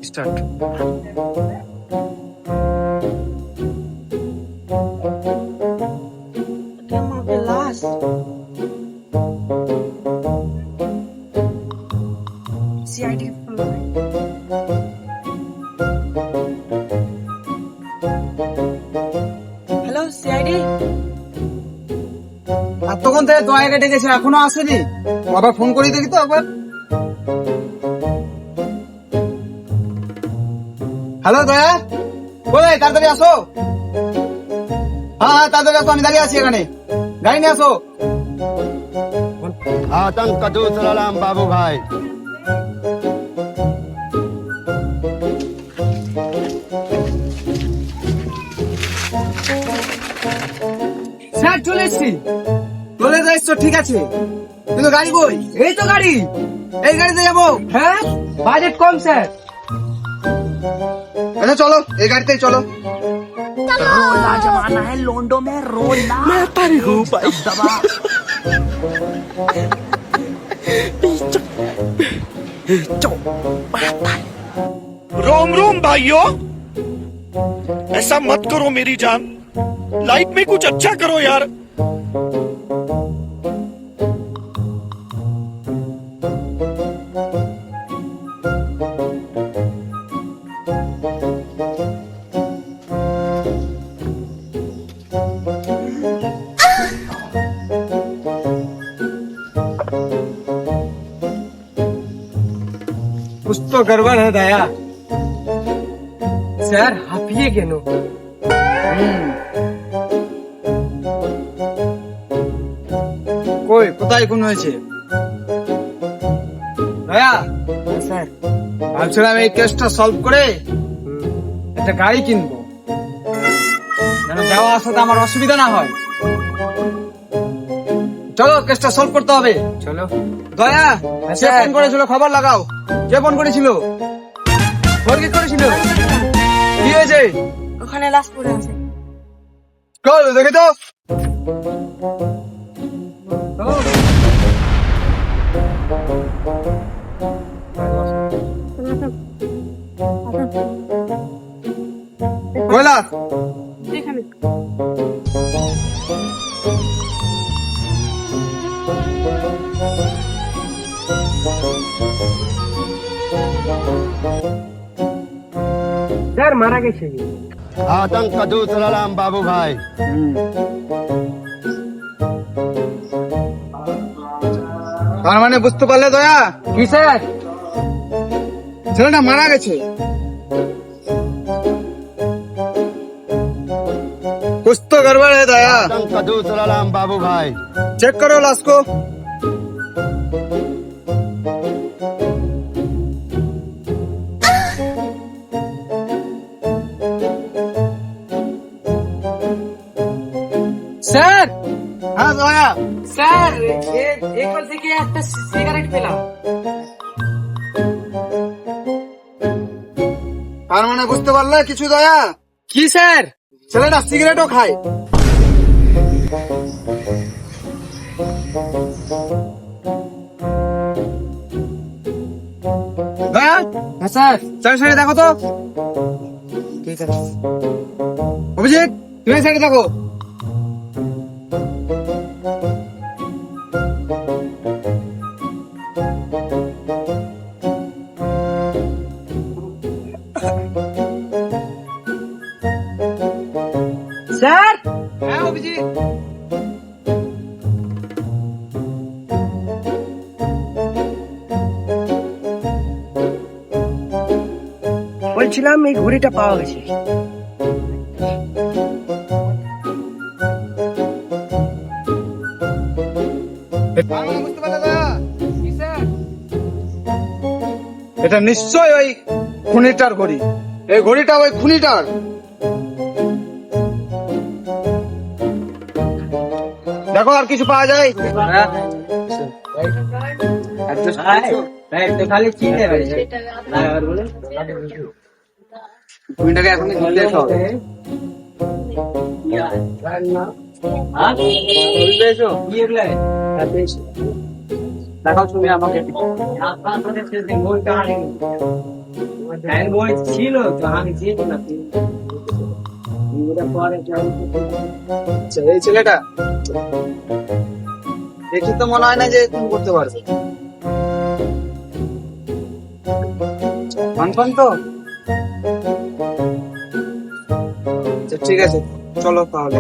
Start. CID hello CID. এতক্ষণ থেকে দয়াকে ডেকেছে, এখনো আসেনি। আবার ফোন করি দেখি তো একবার। হ্যালো দয়া, ওই তাড়াতাড়ি আসো। হ্যাঁ তাড়াতাড়ি আসো, আমি দাঁড়িয়ে আছি এখানে। গাড়ি নিয়ে আসো। आतंक का दूसरा नाम बाबू भाई। স্যার চলে এসছি। চলে যাইছো ঠিক আছে, কিন্তু গাড়ি কই? এই তো গাড়ি, এই গাড়িতে যাবো। হ্যাঁ বাজেট কম স্যার। আচ্ছা চলো, এই গাড়িতেই চলো। रोला जमाना है लोंडो में रोला मैं पर हूँ भाई दबा रोम रोम भाइयों, ऐसा मत करो मेरी जान, लाइफ में कुछ अच्छा करो यार। कुछ तो गड़बड़ है दया। স্যার হাঁপিয়ে কেন? কই কোথায় খুন হয়েছে? দয়া স্যার ভাবছিলাম এই কেসটা সলভ করে একটা গাড়ি কিনবো, যেন যাওয়া আসাতে আমার অসুবিধা না হয়। চলো কেসটা সলভ করতে হবে। চলো দয়া, সে ফোন করেছিল, খবর লাগাও। কে ফোন করেছিল? ফোন কি করেছিল? কি হয়েছে? ওখানে লাশ পড়ে আছে। চল দেখে তো। কয়লা এখানে স্যার মারা গেছে। आतंक का दूसरा नाम बाबू भाई। তার মানে বুঝতে পারলে দয়া? কি স্যার? ছেলেটা মারা গেছে। कुछ तो गड़बड़ है दया। आतंक का दूसरा नाम बाबू भाई। चेक करो लाश को। স্যার। হ্যাঁ দয়া। স্যার এখান থেকে একটা সিগারেট পেলাম। তার মানে বুঝতে পারলে কিছু দয়া? কি স্যার? ছেলেটা সিগারেটও খায়। দয়া? হ্যাঁ স্যার। চার সাইডে দেখো তো। ঠিক আছে। অভিজিৎ তুমি সাইডে দেখো। স্যার। হ্যাঁ অভিজিৎ। বলছিলাম এই ঘড়িটা পাওয়া গেছে। বুঝতে পারলে দয়া? কি স্যার? এটা নিশ্চয় ওই খুনিটার ঘড়ি। এই ঘড়িটা ওই খুনিটার। দেখো আর কিছু পাওয়া যায়? খুনিটাকে এখন ধরলে সব দেখাও ছবি আমাকে। বই ছিল তো আমি দিয়েছিলাম। আচ্ছা, এই ছেলেটা দেখি তো মনে হয় না যে তুমি করতে পারবে। কনফার্ম তো? আচ্ছা, ঠিক আছে, চলো তাহলে।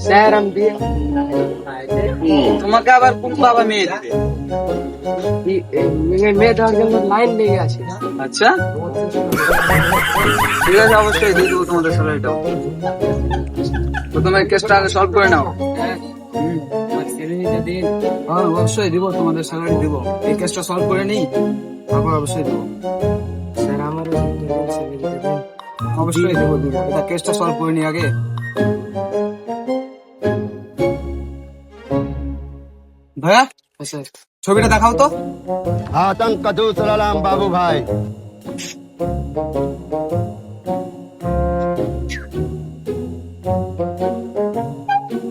স্যার আমি বিয়ে, তোমাকে আবার কোন বাবা মেয়ে দিবে? মেয়ে দেওয়ার জন্য লাইন লেগে আছে। আচ্ছা, ঠিক আছে, অবশ্যই দিয়ে দেবো তোমাদের স্যালারিটাও। প্রথমে কেসটা আগে সলভ করে নাও। হ্যাঁ, অবশ্যই দিব, তোমাদের স্যালারি দিব। এই কেসটা সলভ করে নিই, তারপর অবশ্যই দেবো। স্যার আমার অবশ্যই দেবো, দিব। এটা কেসটা সলভ করে নিই আগে। ভাইয়া, স্যার ছবিটা দেখাও তো। आतंक का दूसरा नाम बाबू भाई।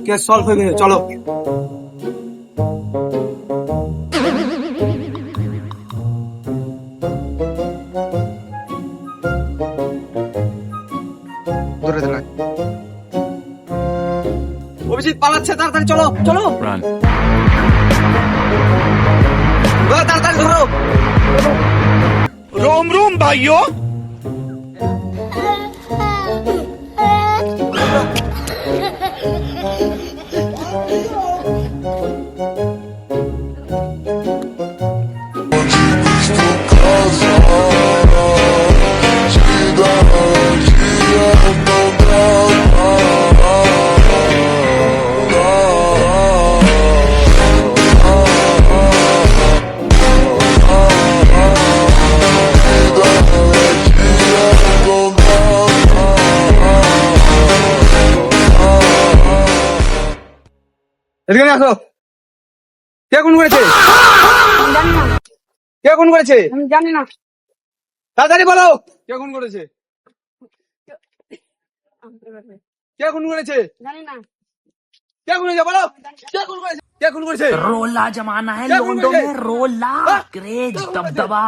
কেস সলভ হয়ে গেছে, চলো। অভিজিৎ পালাচ্ছে, তাড়াতাড়ি চলো চলো। তাড়াতাড়ি ধরো। रोम रोम भाइयों। এদিকে আসো। কে খুন করেছে? আমি জানি না, কে খুন করেছে? আমি জানি না। তাড়াতাড়ি বলো, কে খুন করেছে? কে খুন করেছে? জানি না। কে খুন করেছে বলো? কে খুন করেছে? কে খুন করেছে? रोला जमाना है क्या बोल लोंडो रहे? में रोला क्रेज दबदबा